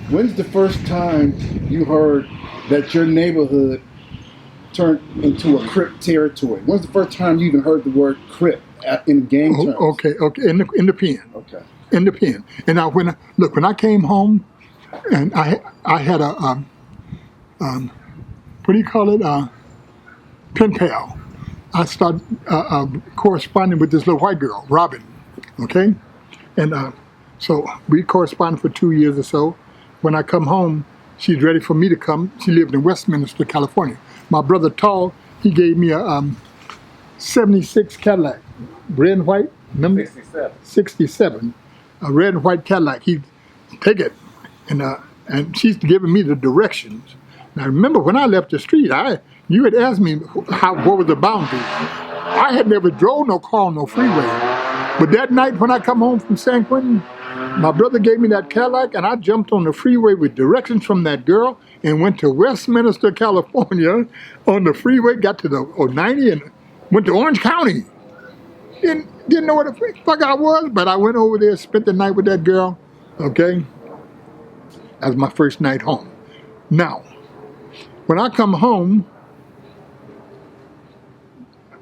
When's the first time you heard that your neighborhood turned into a Crip territory? When's the first time you even heard the word Crip in gang terms? Okay, in the pen. Okay. In the pen. And now when I came home, and I had a what do you call it? Pen pal. I started corresponding with this little white girl, Robin. Okay, and so we corresponded for 2 years or so. When I come home, she's ready for me to come. She lived in Westminster, California. My brother Tall, he gave me a 76 Cadillac, red and white. Number 67. 67, a red and white Cadillac. He take it, and she's giving me the directions. Now remember, when I left the street, you had asked me what was the boundary. I had never drove no car on no freeway. But that night when I come home from San Quentin, my brother gave me that Cadillac, and I jumped on the freeway with directions from that girl and went to Westminster, California on the freeway, got to the 90 and went to Orange County. Didn't know what the fuck I was, but I went over there, spent the night with that girl, okay? That was my first night home. Now, when I come home,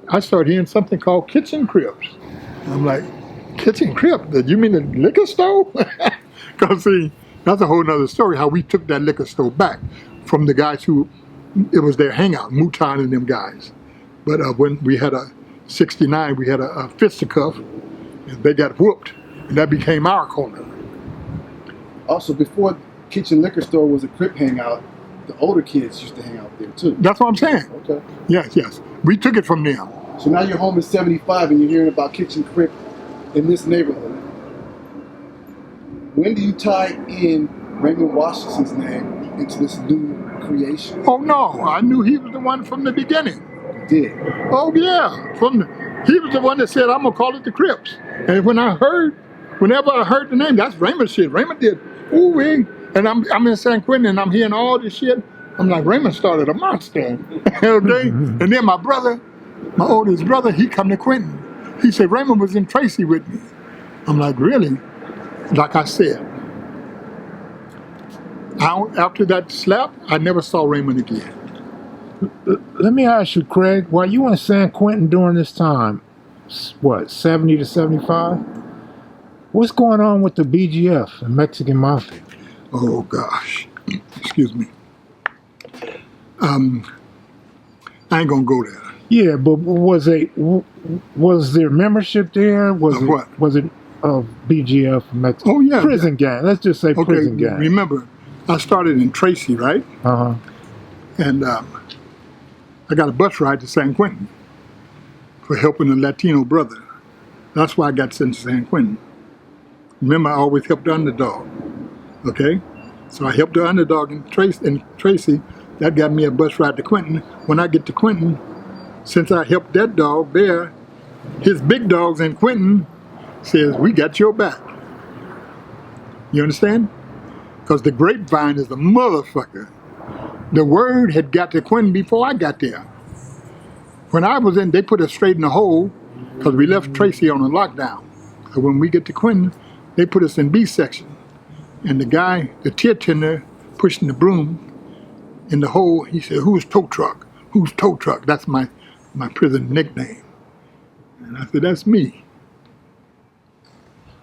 I started hearing something called kitchen Crips. I'm like, kitchen Crip? You mean the liquor store? Because see, that's a whole nother story, how we took that liquor store back from the guys who, it was their hangout, Mouton and them guys. But when we had a 69, we had a fisticuff, and they got whooped, and that became our corner. Also, before Kitchen Liquor Store was a Crip hangout, the older kids used to hang out there too. That's what I'm saying. Okay. Yes. We took it from them. So now you're home in 75 and you're hearing about Kitchen Crip in this neighborhood. When do you tie in Raymond Washington's name into this new creation? Oh no, I knew he was the one from the beginning. You did? Oh yeah, he was the one that said, I'm gonna call it the Crips. And whenever I heard the name, that's Raymond shit. Raymond did, ooh-wee. And I'm in San Quentin and I'm hearing all this shit. I'm like, Raymond started a monster. Okay? And then my brother, my oldest brother, he come to Quentin. He said, Raymond was in Tracy with me. I'm like, really? Like I said, after that slap, I never saw Raymond again. Let me ask you, Craig, while you in San Quentin during this time, what, 70 to 75? What's going on with the BGF, the Mexican Mafia? Oh gosh, excuse me. I ain't gonna go there. Yeah, but was there membership there? What? Was it BGF Mexico? Oh yeah, prison gang. Let's just say okay, prison gang. Remember, I started in Tracy, right? And I got a bus ride to San Quentin for helping a Latino brother. That's why I got sent to San Quentin. Remember, I always helped the underdog. Okay, so I helped the underdog in Tracy. That got me a bus ride to Quentin. When I get to Quentin, since I helped that dog there, his big dogs in Quentin says, we got your back. You understand? Because the grapevine is the motherfucker. The word had got to Quentin before I got there. When I was in, they put us straight in the hole because we left Tracy on a lockdown. So when we get to Quentin, they put us in B section. And the guy, the tier tender, pushing the broom in the hole, he said, who's tow truck? Who's tow truck? That's my prison nickname. And I said, that's me.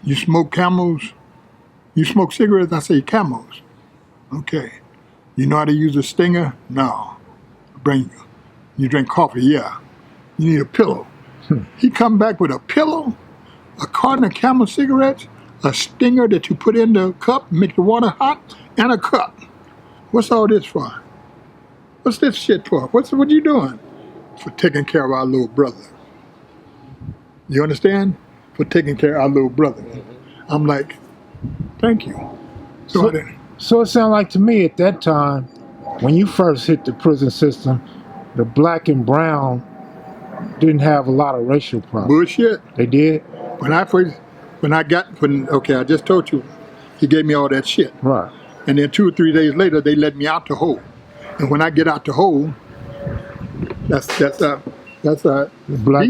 You smoke Camels? You smoke cigarettes? I say Camels. Okay. You know how to use a stinger? No. Bring you. You drink coffee? Yeah. You need a pillow. He come back with a pillow, a carton of Camel cigarettes, a stinger that you put in the cup, make the water hot, and a cup. What's all this for? What's this shit for? What you doing? For taking care of our little brother. You understand? For taking care of our little brother. I'm like, thank you. So it sounded like to me at that time, when you first hit the prison system, the black and brown didn't have a lot of racial problems. Bullshit. They did? Okay, I just told you, he gave me all that shit. Right. And then 2 or 3 days later, they let me out the hole. And when I get out the hole, that's B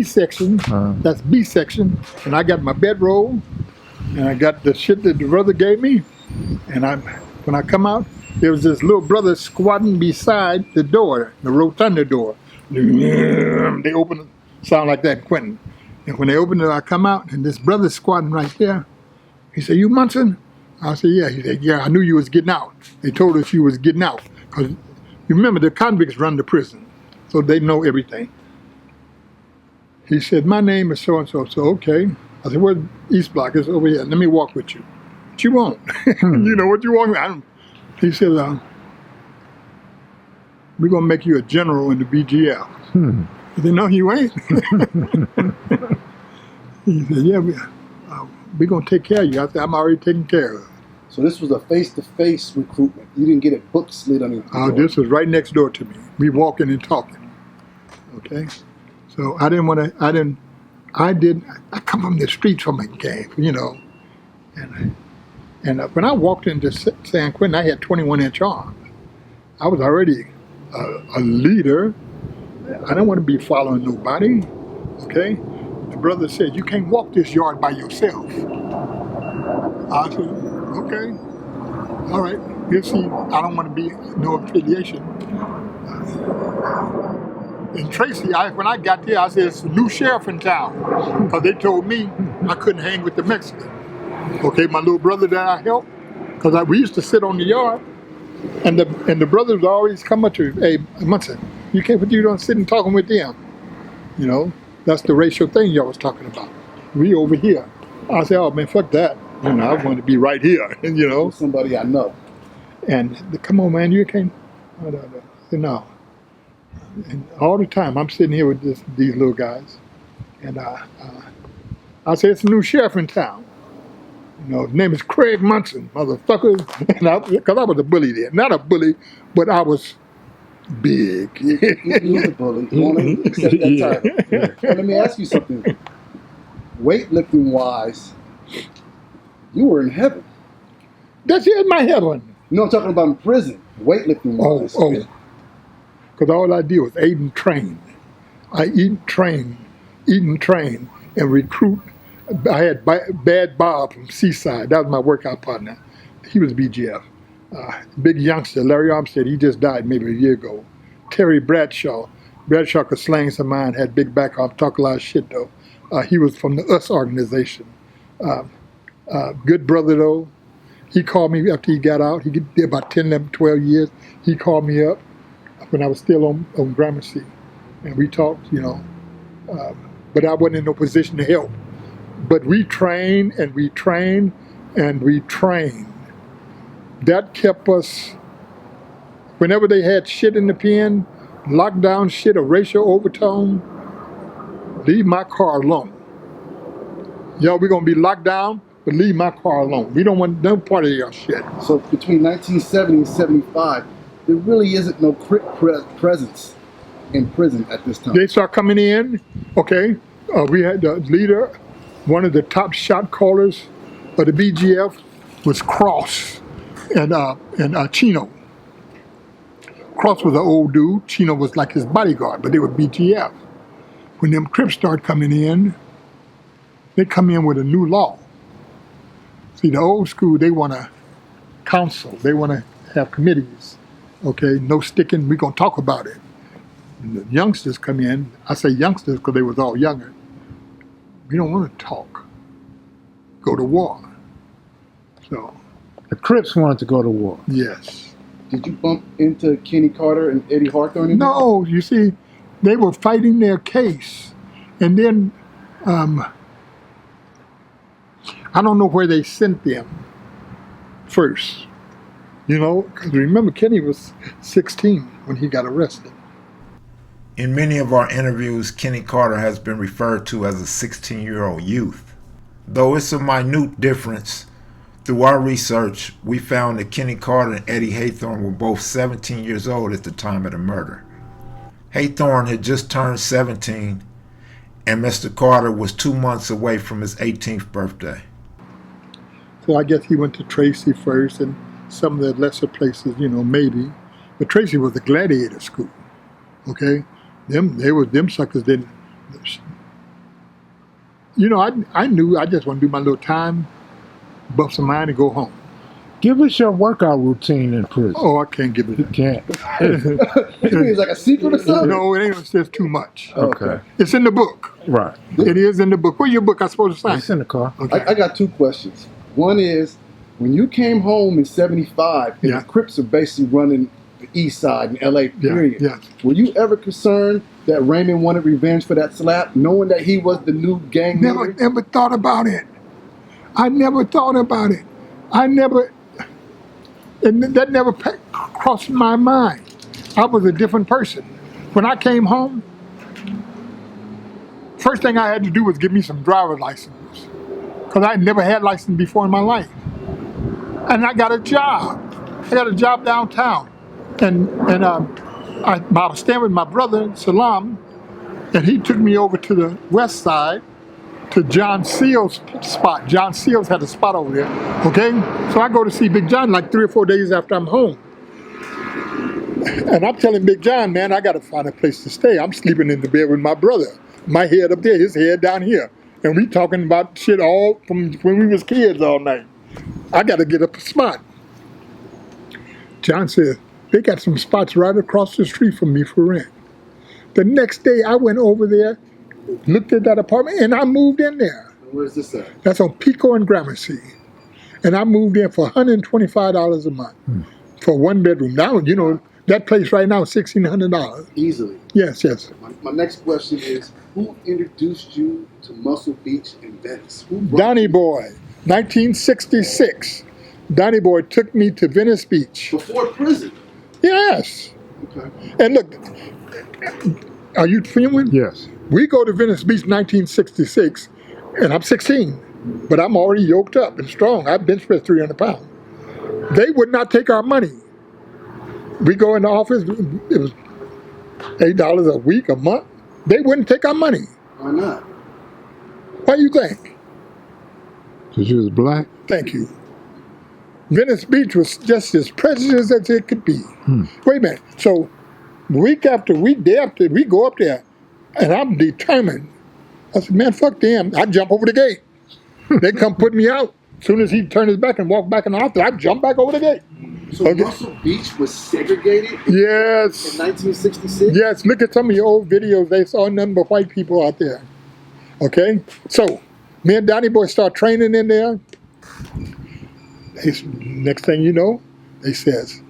section. That's B section. And I got my bedroll, and I got the shit that the brother gave me, and When I come out, there was this little brother squatting beside the door, the rotunda door. They open it, sound like that in Quentin. And when they open it, I come out, and this brother squatting right there. He said, "You Monson?" I said, "Yeah." He said, "Yeah, I knew you was getting out. They told us you was getting out. Because you remember, the convicts run the prison, so they know everything." He said, "My name is so-and-so." So, okay. I said, "Where's East Block?" It's over here. "Let me walk with you." "What you want?" "You know what you want?" He said, "We're going to make you a general in the BGL. I said, "No, you ain't." He said, "Yeah, we're going to take care of you." I said, "I'm already taken care of." So this was a face-to-face recruitment. You didn't get a book slid on your This was right next door to me. We walking and talking. Okay? So I come from the streets from a gang, you know. And when I walked into San Quentin, I had 21-inch arms. I was already a leader. I don't want to be following nobody. Okay? The brother said, "You can't walk this yard by yourself." I said, "Okay. All right. We'll see. I don't want to be no affiliation." And Tracy, when I got there, I said, "It's a new sheriff in town." Because they told me I couldn't hang with the Mexicans. Okay, my little brother that I helped, because we used to sit on the yard, and the brothers would always come up to me, "Hey, Monson, you can't, but you don't sit and talking with them." You know, that's the racial thing y'all was talking about. We over here. I said, "Oh man, fuck that. You know, I want to be right here." You know, With somebody I know. And come on, man, you can't. I said, "No." And all the time, I'm sitting here with these little guys, and I said, "It's a new sheriff in town. You know, his name is Craig Monson, motherfucker." And because I was a bully then, not a bully, but I was big. You was a bully. You want to accept that title. Yeah. But let me ask you something. Weightlifting wise, you were in heaven. That's in my heaven. You know what I'm talking about in prison, weightlifting wise. Oh. Because all I did was eat and train. I eat and train, and recruit. I had Bad Bob from Seaside. That was my workout partner. He was BGF. Big youngster, Larry Armstead, he just died maybe a year ago. Terry Bradshaw. Bradshaw could slang some mind, had big back arm, talk a lot of shit though. He was from the US organization. Good brother though. He called me after he got out. He did about 10, 11, 12 years. He called me up when I was still on Gramercy. And we talked, you know. But I wasn't in no position to help. But we trained and we trained and we trained. That kept us, whenever they had shit in the pen, lockdown shit or racial overtone, leave my car alone. Yo, we're going to be locked down, but leave my car alone. We don't want no part of your shit. So between 1970 and 75, there really isn't no Crip presence in prison at this time. They start coming in, okay. We had the leader, one of the top shot callers of the BGF was Cross and Chino. Cross was an old dude. Chino was like his bodyguard, but they were BGF. When them Crips start coming in, they come in with a new law. See, the old school, they want to counsel. They want to have committees. Okay, no sticking. We're going to talk about it. When the youngsters come in, I say youngsters because they was all younger. We don't want to talk. Go to war. So. The Crips wanted to go to war. Yes. Did you bump into Kenny Carter and Eddie Hawthorne? No, you see, they were fighting their case. And then, I don't know where they sent them first. You know, because remember, Kenny was 16 when he got arrested. In many of our interviews, Kenny Carter has been referred to as a 16-year-old youth. Though it's a minute difference, through our research, we found that Kenny Carter and Eddie Hawthorne were both 17 years old at the time of the murder. Hawthorne had just turned 17, and Mr. Carter was 2 months away from his 18th birthday. So I guess he went to Tracy first and some of the lesser places, you know, maybe. But Tracy was a gladiator school, okay? Them suckers didn't. You know, I knew I just want to do my little time, buff some mind and go home. Give us your workout routine in prison. Oh, I can't give it. You can't. What you mean, it's like a secret or something? No, it ain't. It's just too much. Okay. It's in the book. Right. It is in the book. Where your book I supposed to sign? It's in the car. Okay. I got two questions. One is, when you came home in '75, and Yeah. the Crips are basically running the East Side in LA, period. Yeah. Were you ever concerned that Raymond wanted revenge for that slap, knowing that he was the new gang leader? Never thought about it. I never thought about it. And that never crossed my mind. I was a different person. When I came home, first thing I had to do was get me some driver's license, because I never had license before in my life. And I got a job. I got a job downtown, and I was staying with my brother Salam, and he took me over to the west side to John Seals' spot. John Seals had a spot over there. Okay, so I go to see Big John like 3 or 4 days after I'm home, and I'm telling Big John, man, I got to find a place to stay. I'm sleeping in the bed with my brother. My head up there, his head down here, and we talking about shit all from when we was kids all night. I got to get up a spot. John said, they got some spots right across the street from me for rent. The next day I went over there, looked at that apartment, and I moved in there. Where's this at? That's on Pico and Gramercy. And I moved in for $125 a month for 1 bedroom. Now, you know, that place right now is $1,600. Easily. Yes. My next question is, who introduced you to Muscle Beach in Venice? Donnie Boy, 1966. Donnie Boy took me to Venice Beach. Before prison? Yes. Okay. And look, are you filming? Yes. We go to Venice Beach 1966, and I'm 16, but I'm already yoked up and strong. I've bench pressed 300 pounds. They would not take our money. We go in the office, it was $8 a week, a month. They wouldn't take our money. Why not? Why you think? Because you was black? Thank you. Venice Beach was just as precious as it could be. Wait a minute. So week after week, day after, we go up there, and I'm determined. I said, man, fuck them. I jump over the gate. They come put me out. As soon as he turned his back and walked back in the office, I jump back over the gate. So Muscle Beach was segregated Yes. in 1966? Yes, look at some of your old videos. They saw nothing but white people out there. Okay? So, me and Donnie Boy start training in there. Next thing you know, they says,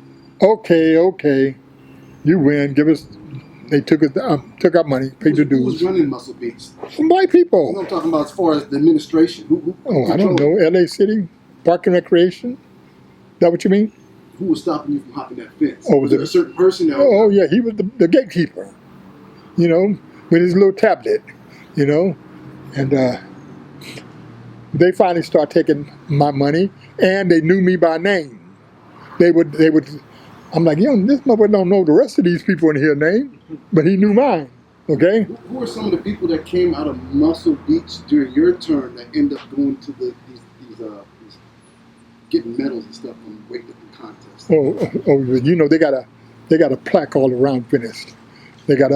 okay, you win, give us, they took our money, paid the Who was dues. running Muscle Beach? Some white You know people. what I'm talking about as far as the administration. Who I don't know, LA City, Park and Recreation. Is that what you mean? Who was stopping you from hopping that fence? Oh, was there a certain person that Oh yeah, he was the gatekeeper, you know, with his little tablet, you know, and they finally start taking my money, and they knew me by name. They would. I'm like, this motherfucker don't know the rest of these people in here name, but he knew mine. Okay. Who were some of the people that came out of Muscle Beach during your term that end up going to these getting medals and stuff from weightlifting contests? Oh, you know, they got a plaque all around Venice. They got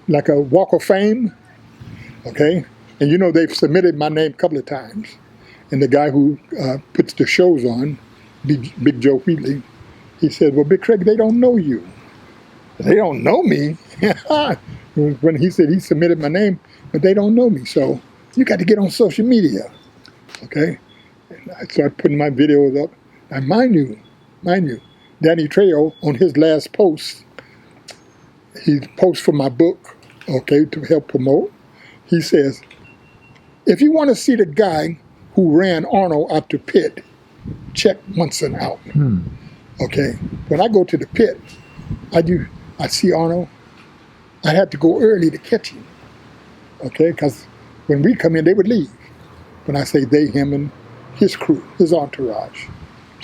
like a Walk of Fame, okay? And you know, they've submitted my name a couple of times. And the guy who puts the shows on, Big Joe Wheatley, he said, well, Big Craig, they don't know you. They don't know me. When he said he submitted my name, but they don't know me. So you got to get on social media, okay? And I started putting my videos up. And mind you, Danny Trejo, on his last post, he posts for my book, okay, to help promote. He says, if you want to see the guy who ran Arnold out the pit, check Monson out. Okay, when I go to the pit, I see Arnold. I had to go early to catch him, okay, because when we come in, they would leave. When I say they, him, and his crew, his entourage.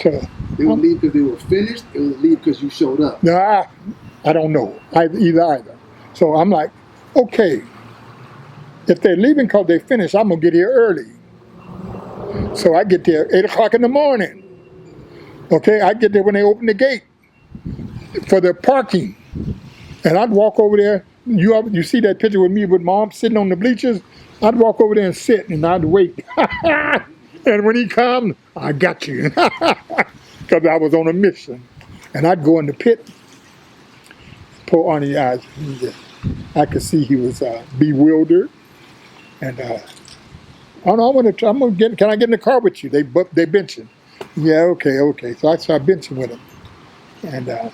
So They would leave because they were finished, or they would leave because you showed up? nah, I don't know, either. So I'm like, okay, if they're leaving because they finished, I'm going to get here early. So I get there 8 o'clock in the morning. Okay, I get there when they open the gate for their parking. And I'd walk over there. You see that picture with me with Mom sitting on the bleachers? I'd walk over there and sit, and I'd wait. And when he come, I got you. Because I was on a mission. And I'd go in the pit, poor Arnie eyes. I could see he was bewildered. And oh no, I'm gonna get. Can I get in the car with you? They benching. Yeah, okay. So I start benching with him, and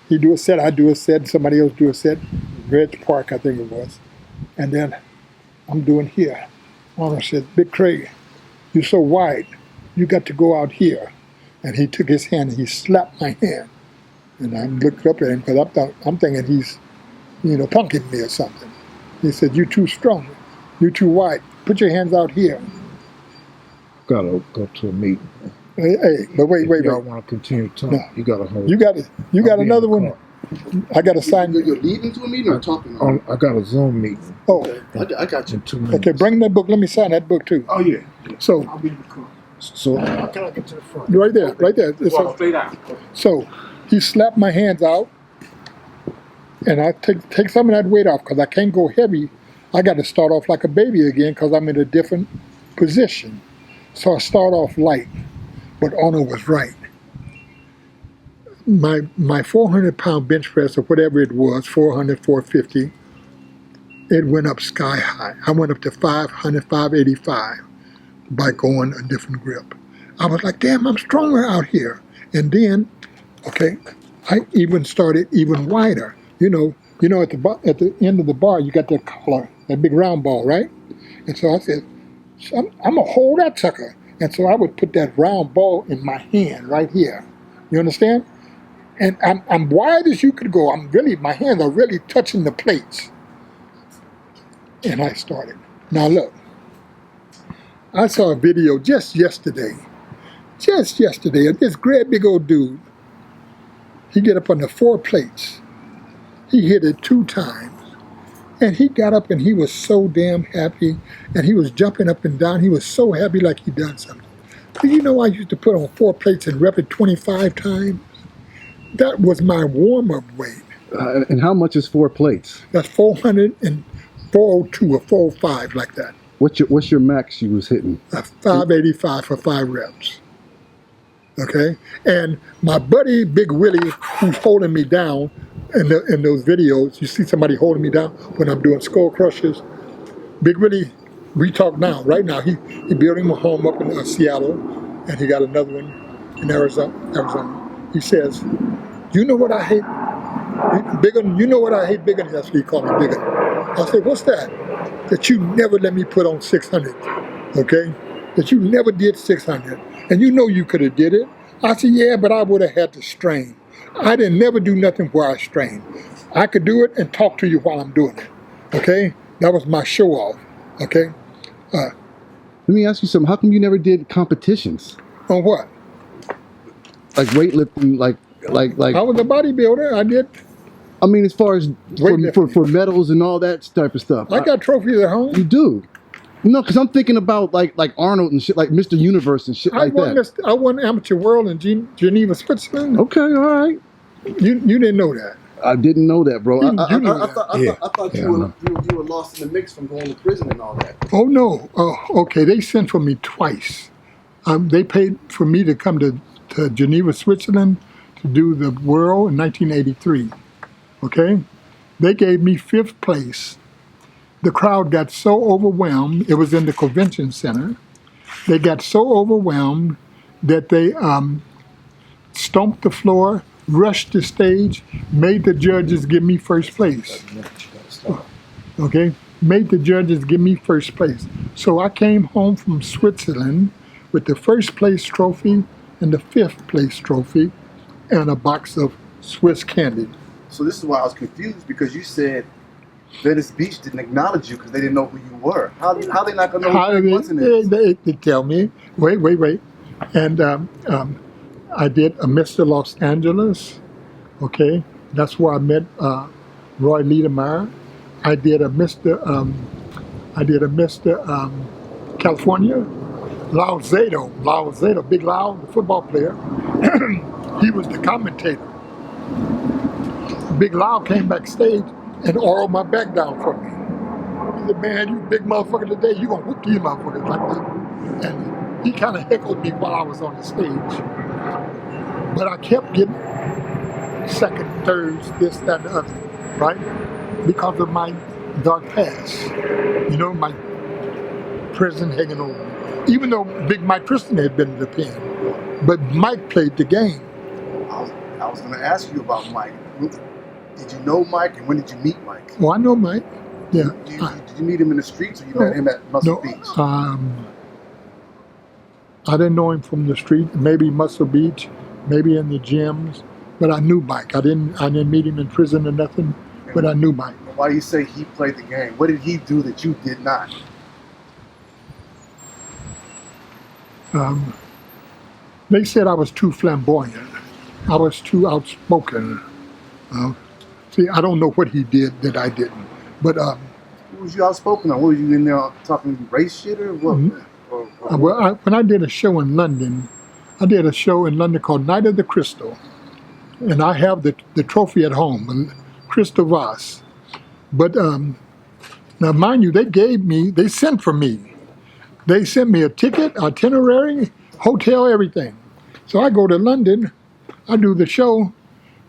he do a set, I do a set, somebody else do a set, Red Park I think it was, and then I'm doing here. Arnold said, "Big Craig, you're so wide, you got to go out here." And he took his hand and he slapped my hand, and I looked up at him because I'm thinking he's, punking me or something. He said, "You're too strong, you're too wide. Put your hands out here." Gotta go to a meeting. Hey, but wait. Y'all want to continue to talk? No. You gotta hold. You got another one. I got to sign. You're leading to a meeting or talking? I got a Zoom meeting. Oh, I got you. In 2 minutes. okay. Bring that book. Let me sign that book too. Oh yeah. So I'll be in the car. So how can I get to the front? right there. Walk straight out. So he slapped my hands out, and I take some of that weight off because I can't go heavy. I got to start off like a baby again because I'm in a different position. So I start off light, but Ono was right. My 400-pound bench press or whatever it was, 400, 450, it went up sky high. I went up to 500, 585 by going a different grip. I was like, damn, I'm stronger out here. And then, okay, I even started even wider. At the end of the bar, you got that collar, that big round ball, right? And so I said, I'm going to hold that sucker. And so I would put that round ball in my hand right here. You understand? And I'm wide as you could go. My hands are really touching the plates. And I started. Now look, I saw a video just yesterday of this great big old dude. He get up on the 4 plates. He hit it 2 times. And he got up and he was so damn happy. And he was jumping up and down. He was so happy like he done something. Do you know I used to put on 4 plates and rep it 25 times? That was my warm-up weight. And how much is 4 plates? That's 400 and 402 or 405 like that. What's your max you was hitting? 585 for 5 reps. Okay? And my buddy, Big Willie, who's holding me down in those videos, you see somebody holding me down when I'm doing skull crushes. Big Willie, we talk now, right now. He building a home up in Seattle, and he got another one in Arizona. He says, "You know what I hate? You know what I hate, Big Un?" That's what he called me, Big Un. I said, "What's that?" "That you never let me put on 600, okay? That you never did 600. And you know you could have did it." I said, "Yeah, but I would have had to strain. I didn't never do nothing where I strained. I could do it and talk to you while I'm doing it, okay? That was my show off, okay?" Let me ask you something. How come you never did competitions? On what? Like weightlifting, like I was a bodybuilder. I did. I mean, as far as Weightlifting. for medals and all that type of stuff. I got trophies at home. You do? No, because I'm thinking about like Arnold and shit, like Mr. Universe and shit like that. I won Amateur World in Geneva, Switzerland. Okay, all right. You didn't know that. I didn't know that, bro. You I know that. I thought you were lost in the mix from going to prison and all that. Oh no. Oh, okay. They sent for me twice. They paid for me to come to Geneva, Switzerland to do the World in 1983. Okay? They gave me 5th place. The crowd got so overwhelmed. It was in the convention center. They got so overwhelmed that they stomped the floor, rushed the stage, made the judges give me 1st place. Okay? Made the judges give me 1st place. So I came home from Switzerland with the 1st place trophy and the 5th place trophy and a box of Swiss candy. So this is why I was confused, because you said Venice Beach didn't acknowledge you because they didn't know who you were. How they not gonna know who Craig Monson is? They tell me. Wait. And I did a Mr. Los Angeles. Okay, that's where I met Roy Liedermeyer. I did a Mr. California. Lau Zato, Big Lau, the football player. He was the commentator. Big Lau came backstage and oiled my back down for me. He said, "Man, you big motherfucker today, you gonna whoop these motherfuckers like that." he kind of heckled me while I was on the stage. But I kept getting second, thirds, this, that, and the other, right? Because of my dark past. You know, my prison hanging over me. Even though Big Mike Tristan had been in the pen. But Mike played the game. I was going to ask you about Mike. Did you know Mike, and when did you meet Mike? Well, I know Mike. Yeah. Did you meet him in the streets, or you met him at Muscle Beach? I didn't know him from the street. Maybe Muscle Beach, maybe in the gyms. But I knew Mike. I didn't meet him in prison or nothing. But I knew Mike. Why do you say he played the game? What did he do that you did not? They said I was too flamboyant. I was too outspoken. See, I don't know what he did that I didn't. But what was you outspoken on? What were you in there talking race shit or what? Well, when I did a show in London, called Night of the Crystal, and I have the trophy at home, a crystal vase. But now, mind you, they sent for me. They sent me a ticket, itinerary, hotel, everything. So I go to London, I do the show,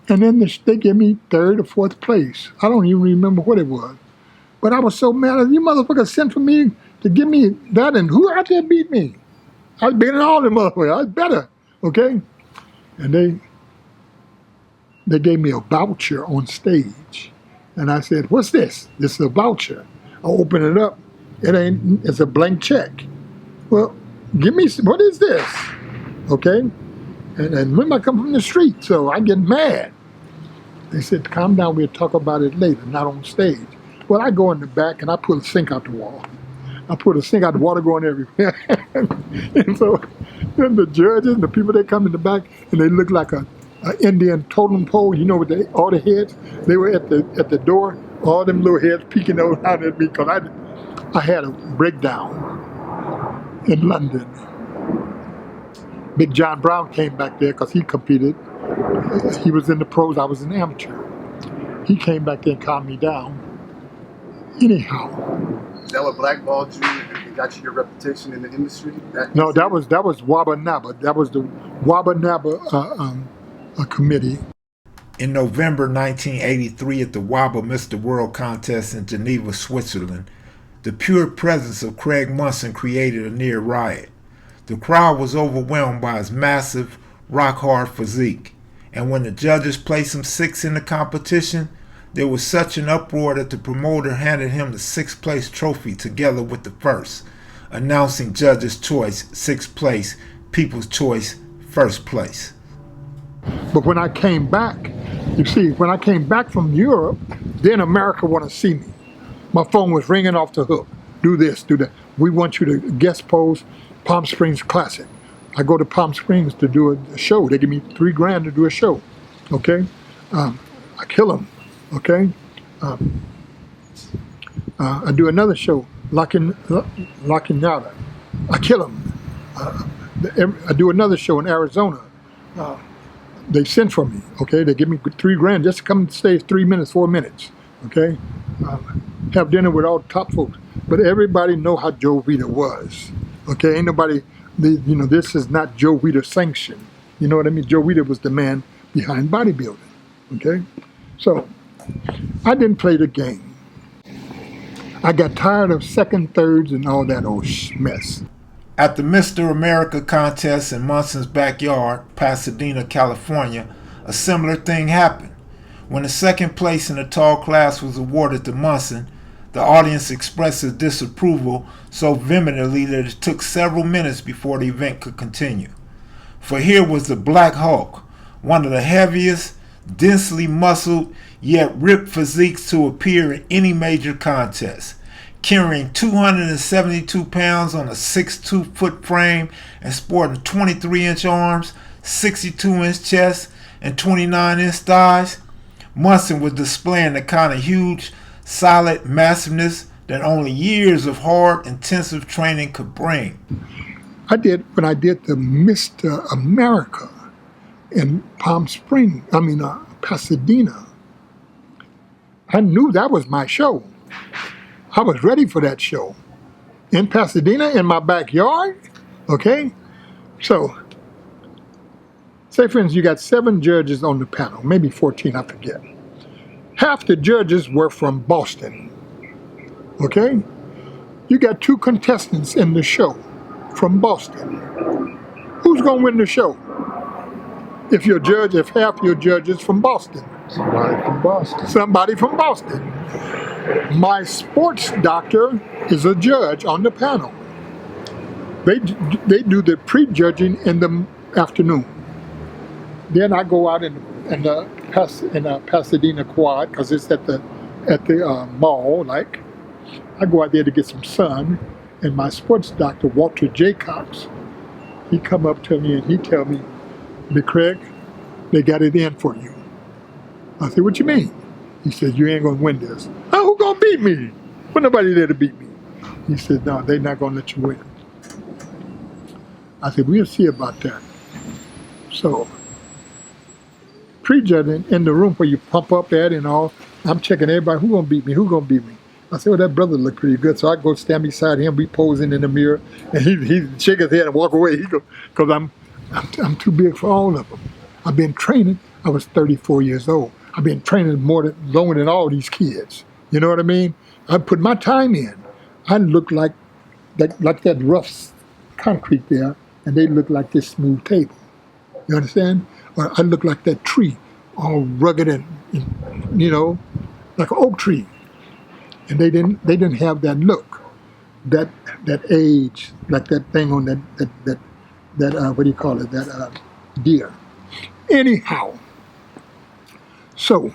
and then they give me third or fourth place. I don't even remember what it was. But I was so mad. You motherfuckers sent for me to give me that, and who out there beat me? I was beating all them motherfuckers. I was better, okay? And they gave me a voucher on stage. And I said, what's this? This is a voucher. I open it up. It's a blank check. Well, give me, what is this? Okay? And remember, I come from the street, so I get mad. They said, calm down, we'll talk about it later, not on stage. Well, I go in the back and I pull a sink out the wall. I put a sink out, the water going everywhere. And so then the judges and the people that come in the back, and they look like an Indian totem pole, you know, with all the heads. They were at the door, all them little heads peeking out at me, because I had a breakdown in London. Big John Brown came back there because he competed. He was in the pros, I was an amateur. He came back there and calmed me down. Anyhow. Is that what blackballed you and got you your reputation in the industry? That was Wabba Naba. That was the Wabba Naba committee. In November 1983 at the Wabba Mr. World contest in Geneva, Switzerland, the pure presence of Craig Monson created a near riot. The crowd was overwhelmed by his massive, rock-hard physique, and when the judges placed him 6th in the competition, there was such an uproar that the promoter handed him the 6th place trophy together with the 1st, announcing judges' choice 6th place, people's choice 1st place. But when I came back, you see, when I came back from Europe, then America wanted to see me. My phone was ringing off the hook. Do this, do that. We want you to guest pose Palm Springs Classic. I go to Palm Springs to do a show. They give me $3,000 to do a show. Okay, I kill them. Okay, I do another show, Lakinada. I kill them. I do another show in Arizona. They send for me. Okay, they give me $3,000 just to come and stay 3 minutes, 4 minutes. Okay, have dinner with all the top folks. But everybody know how Joe Vita was. Okay, ain't nobody, this is not Joe Vita sanctioned. You know what I mean? Joe Vita was the man behind bodybuilding. Okay, so I didn't play the game. I got tired of second, thirds, and all that old mess. At the Mr. America contest in Monson's backyard, Pasadena, California, a similar thing happened. When the 2nd place in the tall class was awarded to Monson, the audience expressed its disapproval so vehemently that it took several minutes before the event could continue. For here was the Black Hulk, one of the heaviest, densely muscled, yet ripped physiques to appear in any major contest, carrying 272 pounds on a 6'2" frame and sporting 23-inch arms, 62-inch chest, and 29-inch thighs. Monson was displaying the kind of huge, solid massiveness that only years of hard, intensive training could bring. When I did the Mr. America in Pasadena, I knew that was my show. I was ready for that show. In Pasadena, in my backyard, Okay? So, say for instance, you got 7 judges on the panel, maybe 14, I forget. Half the judges were from Boston. Okay? You got 2 contestants in the show from Boston. Who's going to win the show? If half your judges from Boston. Somebody from Boston. Somebody from Boston. My sports doctor is a judge on the panel. They do the pre-judging in the afternoon. Then I go out in Pasadena Quad, because it's at the mall. Like, I go out there to get some sun, and my sports doctor, Walter Jacobs, he come up to me and he tell me, "Big Craig, they got it in for you." I said, "What you mean?" He said, "You ain't gonna win this." "Oh, who gonna beat me? Well, nobody there to beat me." He said, "No, they're not gonna let you win." I said, "We'll see about that." So, prejudging in the room where you pump up at and all, I'm checking everybody, who gonna beat me, who gonna beat me? I said, "Well, that brother looked pretty good." So I go stand beside him, we posing in the mirror, and he shake his head and walk away. He go, because I'm too big for all of them. I've been training. I was 34 years old. I've been training longer than all these kids. You know what I mean? I put my time in. I look like that rough concrete there, and they look like this smooth table. You understand? Or I look like that tree, all rugged and like an oak tree. And they didn't have that look, that age, like that thing on that what do you call it, that deer. Anyhow, so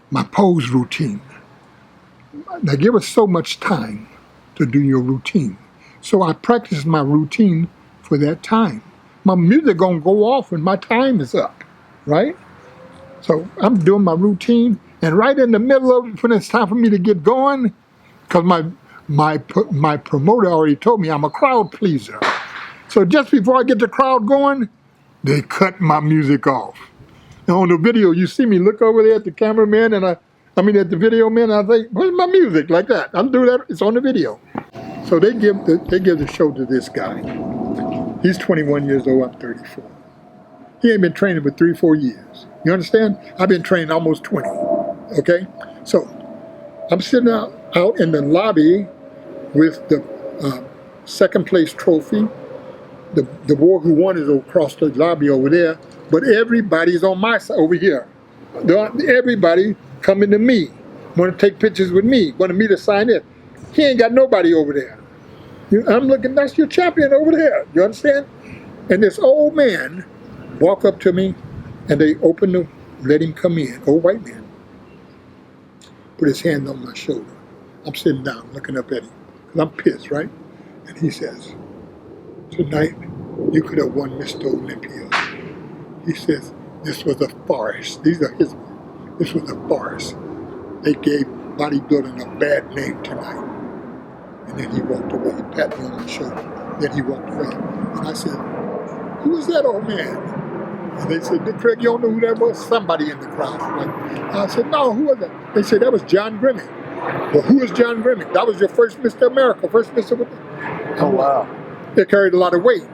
my pose routine. They give us so much time to do your routine. So I practice my routine for that time. My music gonna go off when my time is up, right? So I'm doing my routine, and right in the middle of it, when it's time for me to get going, because my promoter already told me I'm a crowd pleaser. So just before I get the crowd going, they cut my music off. And on the video, you see me look over there at the cameraman, and I mean at the video man, and I think, "Where's my music?" Like that. I'll do that. It's on the video. So they give the show to this guy. He's 21 years old. I'm 34. He ain't been training for 3-4 years. You understand? I've been training almost 20. Okay? So I'm sitting out in the lobby with the second place trophy. The boy who won is across the lobby over there, but everybody's on my side over here. Everybody coming to me, want to take pictures with me, wanted me to sign it. He ain't got nobody over there. I'm looking, that's your champion over there. You understand? And this old man walk up to me, and they let him come in. Old white man. Put his hand on my shoulder. I'm sitting down, looking up at him. And I'm pissed, right? And he says, "Tonight, you could have won Mr. Olympia." He says, "This was a farce." These are his words. "This was a farce. They gave bodybuilding a bad name tonight." And then he walked away. He patted me on the shoulder. Then he walked away. And I said, "Who is that old man?" And they said, "Big Craig, you don't know who that was?" Somebody in the crowd. Right? I said, "No, who was that?" They said, "That was John Grimmick." "Well, who is John Grimmick?" "That was your first Mr. America, first Mr. Oh, wow. They carried a lot of weight.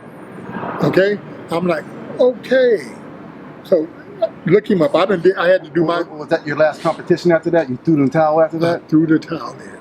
Okay? I'm like, okay. So look him up. I had to do my... Was that your last competition after that? You threw the towel after that? I threw the towel in.